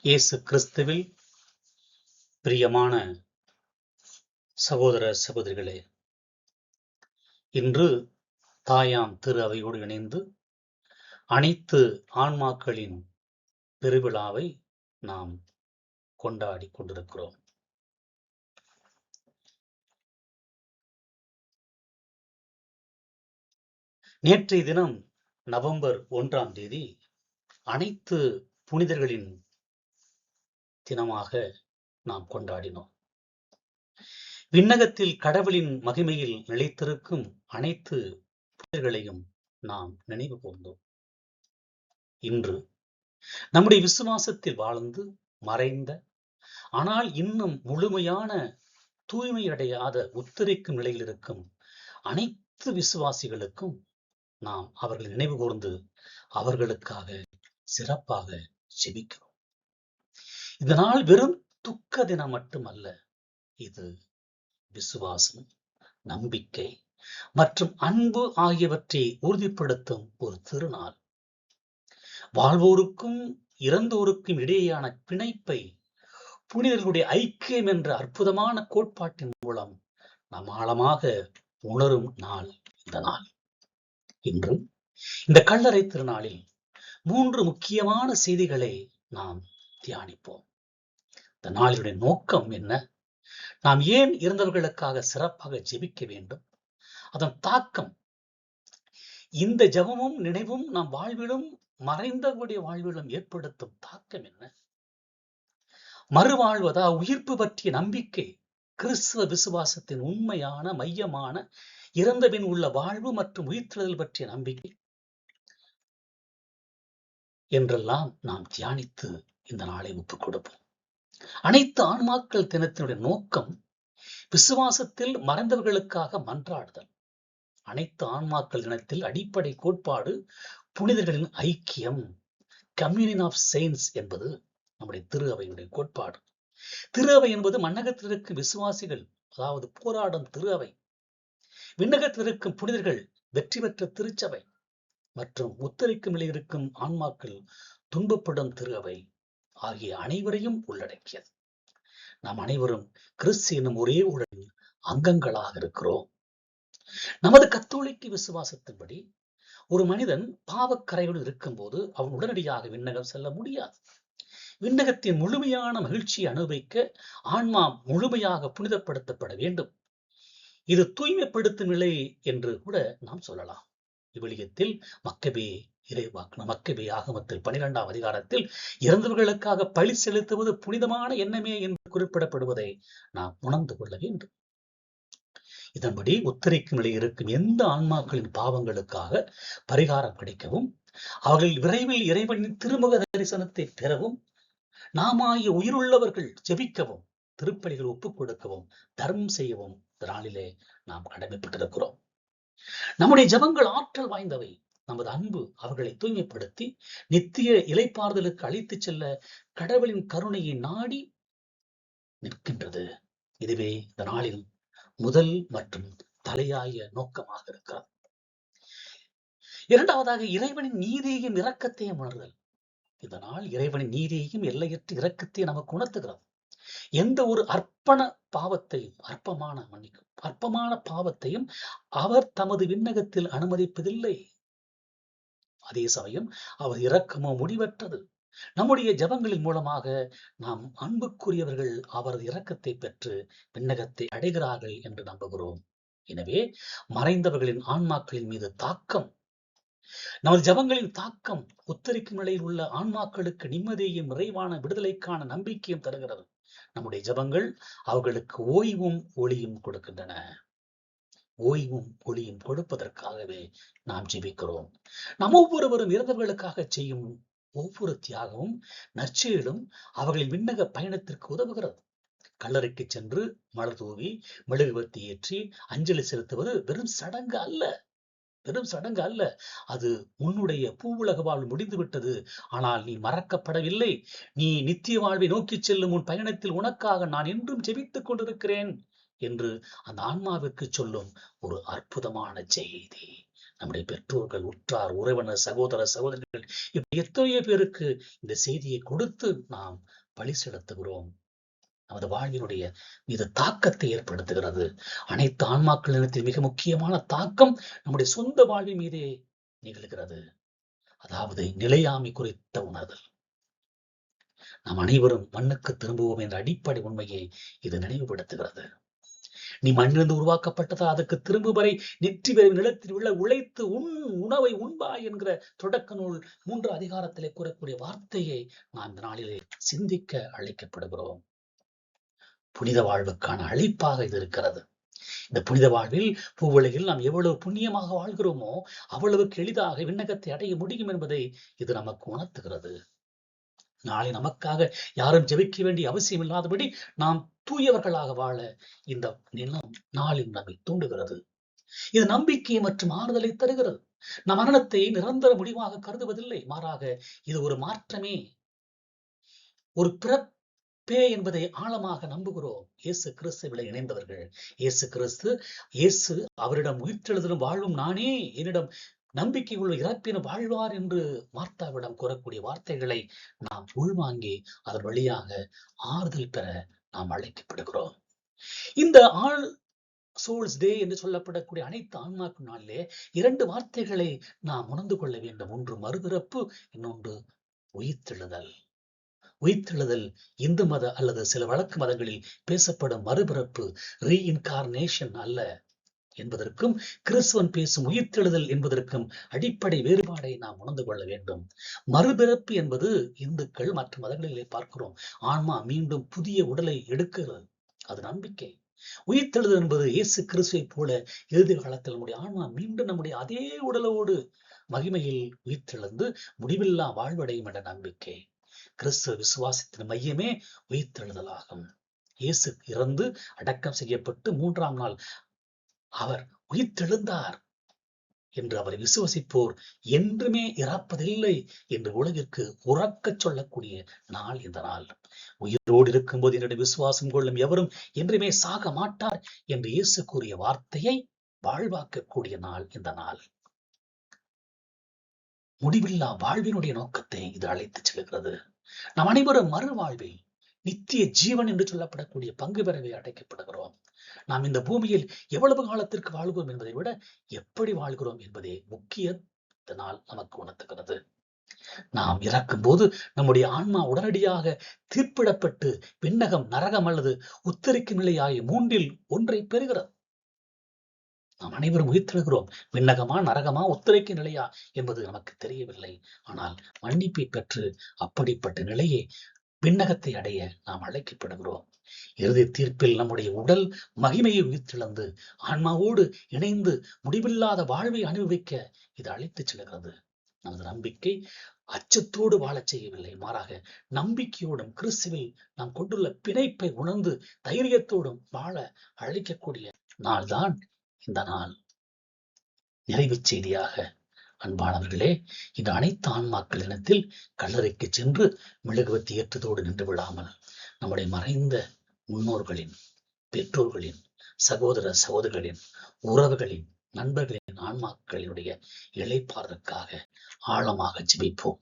இயேசு கிறிஸ்துவில் பிரியமான சகோதர சகோதரிகளே, இன்று தாயாம் திரு அவையோடு இணைந்து அனைத்து ஆன்மாக்களின் பெருவிழாவை நாம் கொண்டாடி கொண்டிருக்கிறோம். நேற்றைய தினம் நவம்பர் 1ஆம் தேதி அனைத்து புனிதர்களின் தினமாக நாம் கொண்டாடினோம். விண்ணகத்தில் கடவுளின் மகிமையில் நிலைத்திருக்கும் அனைத்து புனிதர்களையும் நாம் நினைவு கூர்ந்தோம். இன்று நம்முடைய விசுவாசத்தில் வாழ்ந்து மறைந்த, ஆனால் இன்னும் முழுமையான தூய்மையடையாத உத்தரிக்கும் நிலையில் இருக்கும் அனைத்து விசுவாசிகளுக்கும் நாம் அவர்கள் நினைவு கூர்ந்து அவர்களுக்காக சிறப்பாக ஜெபிக்கிறோம். இதனால் வெறும் துக்க தினம் மட்டுமல்ல, இது விசுவாசம், நம்பிக்கை மற்றும் அன்பு ஆகியவற்றை உறுதிப்படுத்தும் ஒரு திருநாள். வாழ்வோருக்கும் இறந்தோருக்கும் இடையேயான பிணைப்பை புனிதர்களுடைய ஐக்கியம் என்ற அற்புதமான கோட்பாட்டின் மூலம் நாம் ஆழமாக உணரும் நாள் இந்த நாள். இன்றும் இந்த கல்லறை திருநாளில் 3 முக்கியமான செய்திகளை நாம் தியானிப்போம். இந்த நாளினுடைய நோக்கம் என்ன? நாம் ஏன் இறந்தவர்களுக்காக சிறப்பாக ஜெபிக்க வேண்டும்? அதன் தாக்கம், இந்த ஜெபமும் நினைவும் நம் வாழ்விலும் மறைந்தவருடைய வாழ்விலும் ஏற்படுத்தும் தாக்கம் என்ன? மறுவாழ்வதா, உயிர்ப்பு பற்றிய நம்பிக்கை, கிறிஸ்துவ விசுவாசத்தின் உண்மையான மையமான இறந்தபின் உள்ள வாழ்வு மற்றும் உயிர்த்தெழுதல் பற்றிய நம்பிக்கை என்றெல்லாம் நாம் தியானித்து இந்த நாளை ஒப்புக் கொடுப்போம். அனைத்து ஆன்மாக்கள் தினத்தினுடைய நோக்கம் விசுவாசத்தில் மறைந்தவர்களுக்காக மன்றாடுதல். அனைத்து ஆன்மாக்கள் தினத்தில் அடிப்படை கோட்பாடு புனிதர்களின் ஐக்கியம், கம்யூனியன் ஆஃப் செயின்ட்ஸ் என்பது நம்முடைய திரு அவையுடைய கோட்பாடு. திரு அவை என்பது மண்ணகத்தில் இருக்கும் விசுவாசிகள், அதாவது போராடும் திரு அவை, விண்ணகத்தில் இருக்கும் புனிதர்கள், வெற்றி பெற்ற திருச்சபை மற்றும் உத்தரிக்கும் நிலையில் இருக்கும் ஆன்மாக்கள், துன்பப்படும் திரு அவை ஆகிய அனைவரையும் உள்ளடக்கியது. நாம் அனைவரும் கிறிஸ்து என்னும் ஒரே உடலின் அங்கங்களாக இருக்கிறோம். நமது கத்தோலிக்க விசுவாசத்தின்படி ஒரு மனிதன் பாவக்கரையுடன் இருக்கும் போது அவன் உடனடியாக விண்ணகம் செல்ல முடியாது. விண்ணகத்தின் முழுமையான மகிழ்ச்சியை அனுபவிக்க ஆன்மா முழுமையாக புனிதப்படுத்தப்பட வேண்டும். இது தூய்மைப்படுத்தும் நிலை என்று கூட நாம் சொல்லலாம். இவ்விலியத்தில் மக்கபே ஆகமத்தில் 12ஆம் அதிகாரத்தில் இறந்தவர்களுக்காக பழி செலுத்துவது புனிதமான எண்ணமே என்று குறிப்பிடப்படுவதை நாம் உணர்ந்து கொள்ள வேண்டும். இதன்படி உத்தரிக்கும் நிலையில் இருக்கும் எந்த ஆன்மாக்களின் பாவங்களுக்காக பரிகாரம் கிடைக்கவும், அவர்கள் விரைவில் இறைவனின் திருமுக தரிசனத்தை பெறவும், நாமாகிய உயிருள்ளவர்கள் ஜெபிக்கவும், திருப்பலிகள் ஒப்புக் கொடுக்கவும், தர்மம் செய்யவும் இந்த நாளிலே நாம் கடமைப்பட்டிருக்கிறோம். நம்முடைய ஜெபங்கள் ஆற்றல் வாய்ந்தவை. நமது அன்பு அவர்களை தூய்மைப்படுத்தி நித்திய இளைப்பாறுதலுக்கு அழைத்து செல்ல கடவுளின் கருணையை நாடி நிற்கின்றது. இதுவே இந்த நாளில் முதல் மற்றும் தலையாய நோக்கமாக இருக்கிறது. இரண்டாவதாக, இறைவனின் நீதியையும் இரக்கத்தையும் உணர்தல். இதனால் இறைவனின் நீதியையும் எல்லையற்ற இரக்கத்தையும் நமக்கு உணர்த்துகிறது. எந்த ஒரு அற்பமான பாவத்தையும் அவர் தமது விண்ணகத்தில் அனுமதிப்பதில்லை. அதே சமயம் அவர் இரக்கமோ முடிவற்றது. நம்முடைய ஜெபங்களின் மூலமாக நாம் அன்புக்குரியவர்கள் அவரது இரக்கத்தை பெற்று விண்ணகத்தை அடைகிறார்கள் என்று நம்புகிறோம். எனவே மறைந்தவர்களின் ஆன்மாக்களின் மீது தாக்கம், நமது ஜெபங்களின் தாக்கம் உத்தரிக்கும் நிலையில் உள்ள ஆன்மாக்களுக்கு நிம்மதியையும் நிறைவான விடுதலைக்கான நம்பிக்கையும் தருகிறது. நம்முடைய ஜெபங்கள் அவர்களுக்கு ஓய்வும் ஒளியும் கொடுக்கின்றன. ஓய்வும் ஒளியும் கொடுப்பதற்காகவே நாம் ஜெபிக்கிறோம். நாம் ஒவ்வொருவரும் இறந்தவர்களுக்காக செய்யும் ஒவ்வொரு தியாகமும் நற்செயலும் அவர்களின் விண்ணக பயணத்திற்கு உதவுகிறது. கல்லறைக்கு சென்று மலர் தூவி மெழுகுவர்த்தி ஏற்றி அஞ்சலி செலுத்துவது வெறும் சடங்கு அல்ல. அது உன்னுடைய பூவுலக வாழ்வு முடிந்துவிட்டது, ஆனால் நீ மறக்கப்படவில்லை. நீ நித்திய வாழ்வை நோக்கி செல்லும் உன் பயணத்தில் உனக்காக நான் என்றும் ஜெபித்துக் கொண்டிருக்கிறேன் என்று அந்த ஆன்மாவிற்கு சொல்லும் ஒரு அற்புதமான செய்தி. நம்முடைய பெற்றோர்கள், உற்றார், உறவினர், சகோதர சகோதரிகள் இப்படி எத்தனையோ பேருக்கு இந்த செய்தியை கொடுத்து நாம் பலி செலுத்துகிறோம். நமது வாழ்வினுடைய மீது தாக்கத்தை ஏற்படுத்துகிறது. அனைத்து ஆன்மாக்களிடத்தில் மிக முக்கியமான தாக்கம் நம்முடைய சொந்த வாழ்வின் மீதே நிகழ்கிறது. அதாவது நிலையாமை குறித்த உணர்தல். நாம் அனைவரும் மண்ணுக்கு திரும்புவோம் என்ற அடிப்படை உண்மையை இது நினைவுபடுத்துகிறது. நீ மண்ணிலிருந்து உருவாக்கப்பட்டதா அதுக்கு திரும்பும் வரை நெற்றி வரை நிலத்தில் உள்ள உழைத்து உணவை உண்பாய் என்கிற தொடக்க நூல் 3 அதிகாரத்திலே கூறக்கூடிய வார்த்தையை நாம் இந்த நாளிலே சிந்திக்க அழைக்கப்படுகிறோம். புனித வாழ்வுக்கான அழைப்பாக இது இருக்கிறது. இந்த புனித வாழ்வில் பூவுலகில் நாம் எவ்வளவு புண்ணியமாக வாழ்கிறோமோ அவ்வளவுக்கு எளிதாக விண்ணகத்தை அடைய முடியும் என்பதை இது நமக்கு உணர்த்துகிறது. நாளை நமக்காக யாரும் ஜெபிக்க வேண்டிய அவசியம் இல்லாதபடி நாம் தூயவர்களாக வாழ இந்த நாளில் நம்மை தூண்டுகிறது. இது நம்பிக்கை மற்றும் ஆறுதலை தருகிறது. நம் மரணத்தை நிரந்தர முடிவாக கருதுவதில்லை, மாறாக இது ஒரு மாற்றமே, ஒரு பிறப்பே என்பதை ஆழமாக நம்புகிறோம். இயேசு கிறிஸ்துவில இணைந்தவர்கள், இயேசு அவரிடம் உயிர்த்தெழுதலும் வாழும் நானே, என்னிடம் நம்பிக்கை உள்ள இறப்பினும் வாழ்வார் என்று மார்த்தாவிடம் கூறக்கூடிய வார்த்தைகளை நாம் உள்வாங்கி அதன் வழியாக ஆறுதல் பெற நாம் அழைக்கப்படுகிறோம். இந்த ஆல் சோல்ஸ் டே என்று சொல்லப்படக்கூடிய அனைத்து ஆன்மாக்கும் நாளிலே 2 வார்த்தைகளை நாம் உணர்ந்து கொள்ள வேண்டும். ஒன்று மறுபிறப்பு, இன்னொன்று உயிர்த்தெழுதல். உயிர்த்தெழுதல் இந்து மத அல்லது சில வழக்கு மதங்களில் பேசப்படும் மறுபிறப்பு ரீஇன்கார்னேஷன் அல்ல என்பதற்கும் கிறிஸ்துவன் பேசும் உயிர்த்தெழுதல் என்பதற்கும் அடிப்படை வேறுபாடை நாம் உணர்ந்து கொள்ள வேண்டும். மறுபிறப்பு என்பது இந்துக்கள் மற்ற மதங்களிலே பார்க்கிறோம். ஆன்மா மீண்டும் புதிய உடலை எடுக்கிறது, அது நம்பிக்கை. உயிர்த்தெழுதல் என்பது இயேசு கிறிஸ்துவை போல இறுதி காலத்தில் நம்முடைய ஆன்மா மீண்டும் நம்முடைய அதே உடலோடு மகிமையில் உயிர்த்தெழுந்து முடிவில்லா வாழ்வடையும் என்ற நம்பிக்கை. கிறிஸ்துவ விசுவாசத்தின் மையமே உயிர்த்தெழுதலாகும். இயேசு இறந்து அடக்கம் செய்யப்பட்டு 3ஆம் நாள் அவர் உயிர்த்தெழுந்தார் என்று அவரை விசுவசிப்போர் என்றுமே இறப்பதில்லை என்று உலகிற்கு உறக்கச் சொல்லக்கூடிய நாள் இந்த நாள். உயிரோடு இருக்கும்போது என்னுடைய விசுவாசம் கொள்ளும் எவரும் என்றுமே சாக மாட்டார் என்று இயேசு கூறிய வார்த்தையை வாழ்வாக்கக்கூடிய நாள் இந்த நாள். முடிவில்லா வாழ்வினுடைய நோக்கத்தை இது அழைத்துச் செல்கிறது. நாம் அனைவரும் மறுவாழ்வில் நித்திய ஜீவன் என்று சொல்லப்படக்கூடிய பங்கு பெறவே அழைக்கப்படுகிறோம். நாம் இந்த பூமியில் எவ்வளவு காலத்திற்கு வாழ்கிறோம் என்பதை விட எப்படி வாழ்கிறோம் என்பதே முக்கிய நாள் நமக்கு உணர்த்துகிறது. நாம் இறக்கும் போது நம்முடைய ஆன்மா உடனடியாக தீர்ப்பிடப்பட்டு விண்ணகம், நரகம் அல்லது உத்தரிக்கும் நிலை ஆகிய 3இல் ஒன்றை பெறுகிறது. நாம் அனைவரும் உயிர்த்தெழுகிறோம். விண்ணகமா, நரகமா, உத்தரிக்கும் நிலையா என்பது நமக்கு தெரியவில்லை. ஆனால் மன்னிப்பை பெற்று அப்படிப்பட்ட நிலையை விண்ணகத்தை அடைய நாம் அழைக்கப்படுகிறோம். இறுதி தீர்ப்பில் நம்முடைய உடல் மகிமையை உயிர்த்தெழுந்து ஆன்மாவோடு இணைந்து முடிவில்லாத வாழ்வை அனுபவிக்க இது அழைத்துச் செல்கிறது. நமது நம்பிக்கை அச்சத்தோடு வாழச் செய்யவில்லை, மாறாக நம்பிக்கையோடும் கிறிஸ்துவில் நாம் கொண்டுள்ள பிணைப்பை உணர்ந்து தைரியத்தோடும் வாழ அழைக்கக்கூடிய நாள்தான் இந்த நாள். நிறைவு செய்தியாக அன்பானவர்களே, இந்த அனைத்து ஆன்மாக்கள் இனத்தில் கல்லறைக்கு சென்று மெழுகுவர்த்தி ஏற்றத்தோடு நின்று விடாமல் நம்முடைய மறைந்த முன்னோர்களின், பெற்றோர்களின், சகோதர சகோதரிகளின், உறவுகளின், நண்பர்களின் ஆன்மாக்களினுடைய இளைப்பாறுதற்காக ஆழமாக ஜெபிப்போம்.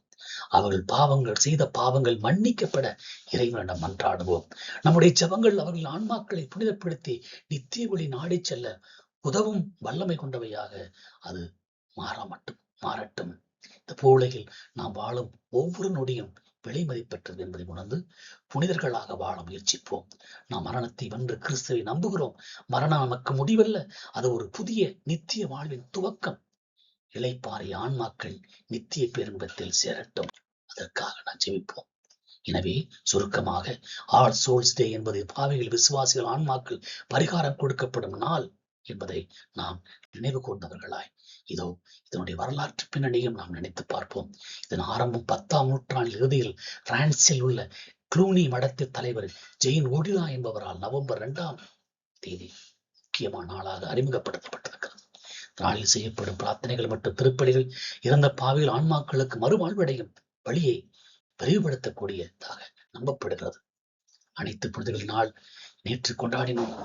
அவர்கள் செய்த பாவங்கள் மன்னிக்கப்பட இறைவனிடம் மன்றாடுவோம். நம்முடைய ஜெபங்கள் அவர்கள் ஆன்மாக்களை புனிதப்படுத்தி நித்திய ஒளி நாடி செல்ல உதவும் வல்லமை கொண்டவையாக அது மாறட்டும். இந்த பூவுலகில் நாம் வாழும் ஒவ்வொரு நொடியும் விலை மதிப்பற்றது என்பதை உணர்ந்து புனிதர்களாக வாழ முயற்சிப்போம். நாம் மரணத்தை வென்று கிறிஸ்துவை நம்புகிறோம். மரணம் நமக்கு முடிவல்ல, அது ஒரு புதிய நித்திய வாழ்வின் துவக்கம். இளைப்பாறிய ஆன்மாக்கள் நித்திய பேரின்பத்தில் சேரட்டும். அதற்காக நாம் ஜெபிப்போம். எனவே சுருக்கமாக ஆல் சோல்ஸ் டே என்பது பாவிகள், விசுவாசிகள், ஆன்மாக்கள் பரிகாரம் கொடுக்கப்படும் நாள் என்பதை நாம் நினைவு கூர்ந்தவர்களாய் இதோ இதனுடைய வரலாற்று பின்னணியும் நாம் நினைத்து பார்ப்போம். இதன் ஆரம்பம் 10ஆம் நூற்றாண்டில் இறுதியில் பிரான்சில் உள்ள க்ளூனி மடத்து தலைவர் ஜெயின் ஓடிலா என்பவரால் நவம்பர் 2ஆம் தேதி முக்கியமான நாளாக அறிமுகப்படுத்தப்பட்டிருக்கிறது. நாளில் செய்யப்படும் பிரார்த்தனைகள் மற்றும் திருப்பலிகள் இறந்த பாவிகள் ஆன்மாக்களுக்கு மறுவாழ்வடையும் வழியை விரிவுபடுத்தக்கூடியதாக நம்பப்படுகிறது. அனைத்து புனிதர்கள் நாள் நேற்று கொண்டாடினோம்.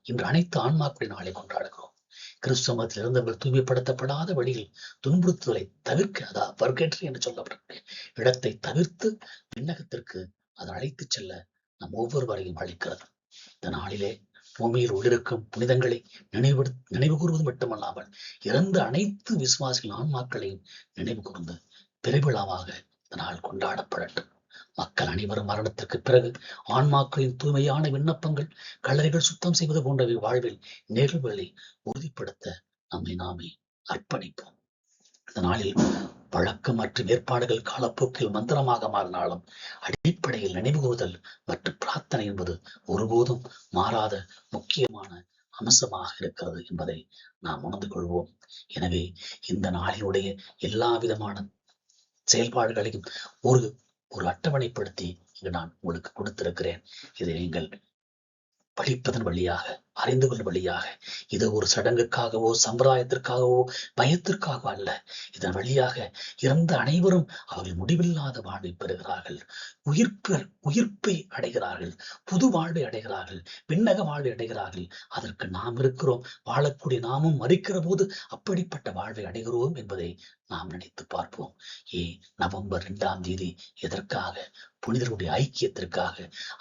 இன்று அனைத்து ஆன்மாக்களின் நாளை கொண்டாடுகிறோம். கிறிஸ்தவத்தில் இருந்தவர்கள் தூய்மைப்படுத்தப்படாத வழியில் துன்புறுத்துதலை தவிர்க்க, அதாவது பர்கேட்டரி என்று சொல்லப்பட்ட இடத்தை தவிர்த்து விண்ணகத்திற்கு அது அழைத்துச் செல்ல நம் ஒவ்வொருவரையும் அழைக்கிறது. இந்த நாளிலே பூமியில் உள்ளிருக்கும் புனிதங்களை நினைவு கூறுவது மட்டுமல்லாமல் இறந்த அனைத்து விசுவாசிகள் ஆன்மாக்களையும் நினைவு கூர்ந்து பெருவிழாவாக இந்த நாள் கொண்டாடப்படட்டும். மக்கள் அனைவரும் மரணத்திற்கு பிறகு ஆன்மாக்களின் தூய்மையான விண்ணப்பங்கள், கல்லறைகள் சுத்தம் செய்வது போன்றவை வாழ்வில் நிகழ்வுகளை உறுதிப்படுத்த நம்மை நாமே அர்ப்பணிப்போம். இந்த நாளில் வழக்கம் மற்றும் ஏற்பாடுகள் காலப்போக்கில் மந்திரமாக மாறினாலும் அடிப்படையில் நினைவுகூறுதல் மற்றும் பிரார்த்தனை என்பது ஒருபோதும் மாறாத முக்கியமான அம்சமாக இருக்கிறது என்பதை நாம் உணர்ந்து கொள்வோம். எனவே இந்த நாளினுடைய எல்லா விதமான செயல்பாடுகளையும் ஒரு அட்டவணைப்படுத்தி இங்கு நான் உங்களுக்கு கொடுத்திருக்கிறேன். இதை நீங்கள் படிப்பதன் வழியாக, அறிந்து கொள்ளும் வழியாக, இது ஒரு சடங்குக்காகவோ சம்பிரதாயத்திற்காகவோ பயத்திற்காகவோ அல்ல. இதன் வழியாக இறந்த அனைவரும் அவர்கள் முடிவில்லாத வாழ்வை பெறுகிறார்கள், உயிர்ப்பை அடைகிறார்கள், புது வாழ்வை அடைகிறார்கள், விண்ணக வாழ்வை அடைகிறார்கள். அதற்கு நாம் இருக்கிறோம். வாழக்கூடிய நாமும் மறிக்கிற போது அப்படிப்பட்ட வாழ்வை அடைகிறோம் என்பதை நாம் நினைத்து பார்ப்போம். நவம்பர் 2ஆம் தேதி எதற்காக? புனிதருடைய ஐக்கியத்திற்காக.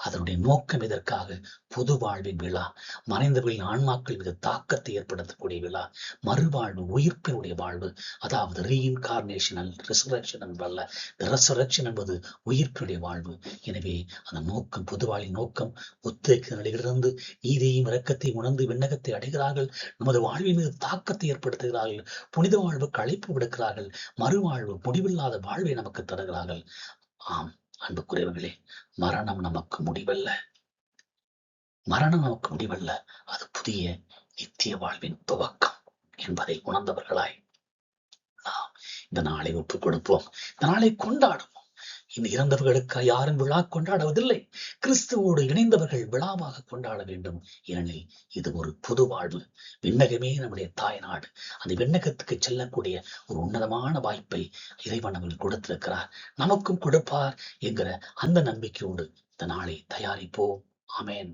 அதனுடைய நோக்கம் எதற்காக? புது வாழ்வின் விழா, மறைந்தவர்களின் ஆன்மாக்கள் மீது தாக்கத்தை ஏற்படுத்தக்கூடிய விழா, மறுவாழ்வு, உயிர்ப்பினுடைய வாழ்வு, அதாவது ரீஇன்கார்னேஷனல் ரிசரக்ஷன் என்பதல்ல, ரெசரக்ஷன் என்பது உயிர்ப்பினுடைய வாழ்வு. எனவே அந்த நோக்கம், புது வாழ்வின் நோக்கம், உத்தேக்க நிலையிலிருந்து நீதியையும் இரக்கத்தையும் உணர்ந்து விண்ணகத்தை அடைகிறார்கள், நமது வாழ்வின் மீது தாக்கத்தை ஏற்படுத்துகிறார்கள், புனித வாழ்வுக்கு அழைப்பு விடுக்கிறார்கள், மறுவாழ்வு, முடிவில்லாத வாழ்வை நமக்கு தருகிறார்கள். ஆம் அன்புக்குரியவர்களே, மரணம் நமக்கு முடிவல்ல. மரணம் நமக்கு முடிவல்ல, அது புதிய நித்திய வாழ்வின் துவக்கம் என்பதை உணர்ந்தவர்களாய் நாம் இந்த நாளை ஒப்புக் கொடுப்போம். இந்த நாளை கொண்டாடுவோம். இந்த இறந்தவர்களுக்கு யாரும் விழா கொண்டாடுவதில்லை. கிறிஸ்துவோடு இணைந்தவர்கள் விழாவாக கொண்டாட வேண்டும். ஏனெனில் இது ஒரு புது வாழ்வு. விண்ணகமே நம்முடைய தாய் நாடு. அந்த விண்ணகத்துக்கு செல்லக்கூடிய ஒரு உன்னதமான வாய்ப்பை இறைவன் அவர்கள் கொடுத்திருக்கிறார், நமக்கும் கொடுப்பார் என்கிற அந்த நம்பிக்கையோடு இந்த நாளை தயாரிப்போம். ஆமென்.